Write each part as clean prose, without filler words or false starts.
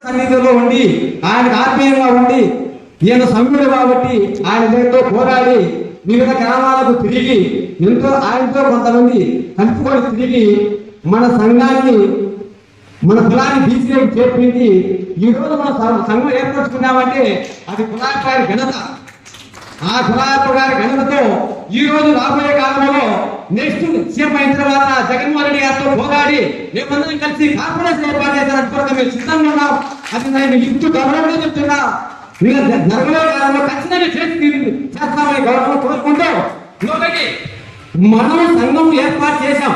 సన్నిధిలో ఉండి ఆయనకు ఆత్మీయంగా ఉండి ఈయన సమ్యుడు కాబట్టి ఆయన దగ్గరతో పోరాడి వివిధ గ్రామాలకు తిరిగి ఎంతో ఆయనతో కొంతమంది కలుపుకొని తిరిగి మన సంఘాన్ని మన కులాన్ని బీసీలోకి చేర్పించి ఈ రోజు మన సంఘం ఏర్పరచుకున్నామంటే అది కులాయప్ప గారి ఘనత. ఆ కులాయప్ప గారి ఘనతతో ఈ రోజు రాబోయే కాలంలో నెక్స్ట్ సీఎం అయిన తర్వాత జగన్మోహన్ రెడ్డి గారితో పోరాడి మేమందరం కలిసి కార్పొరేషన్ ఏర్పాటు చేశారు. మేము సిద్ధంగా ఉన్నాం. అది నేను ఇప్పుడు గౌరవంగా చెప్తున్నా. మీరు జరగబోయే కాలంలో ఖచ్చితంగా చేస్తామని గౌరవం కోరుకుంటూ ఇంకొకటి మనం సంఘం ఏర్పాటు చేశాం.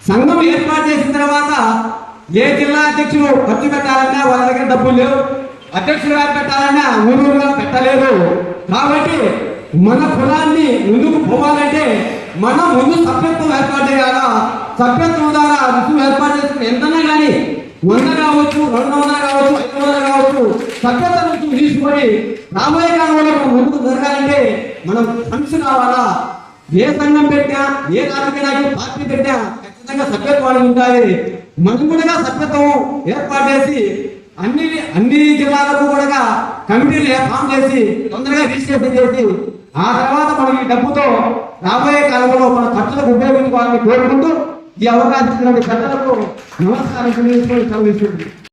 సంఘం ఏర్పాటు చేసిన తర్వాత ఏ జిల్లా అధ్యక్షులు ఖర్చు పెట్టాలన్నా వాళ్ళ దగ్గర డబ్బులు లేవు, అధ్యక్షులు గారు పెట్టాలన్నా ఊరుగా పెట్టలేదు. కాబట్టి మన కులాన్ని ముందుకు పోవాలంటే మనం ముందు సభ్యత్వం ఏర్పాటు చేయాలా. సభ్యత్వం ద్వారా రుసుము ఏర్పాటు చేసుకుని ఎంతన్నా కానీ 100 కావచ్చు, 200 కావచ్చు, 500 కావచ్చు సభ్యత్వ రుసుము తీసుకొని రాబోయే కాలంలో మనం ముందుకు జరగాలంటే మనం ఫండ్స్ కావాలా. ఏ సంఘం పెట్టా, ఏ రాజకీయ నాయకులు పార్టీ పెట్టా ఖచ్చితంగా సభ్యత్వాన్ని ఉండాలి. మనం కూడా సభ్యత్వం ఏర్పాటు చేసి అన్ని జిల్లాలకు కూడా కమిటీలు ఫామ్ చేసి తొందరగా రిజిస్ట్రేషన్ చేసి ఆ తర్వాత మనం ఈ డబ్బుతో రాబోయే కాలంలో మన ఖర్చులకు ఉపయోగించుకోవాలని కోరుకుంటూ ఈ అవకాశం పెద్దలకు నమస్కారం తెలియజేసుకొని సెలవు.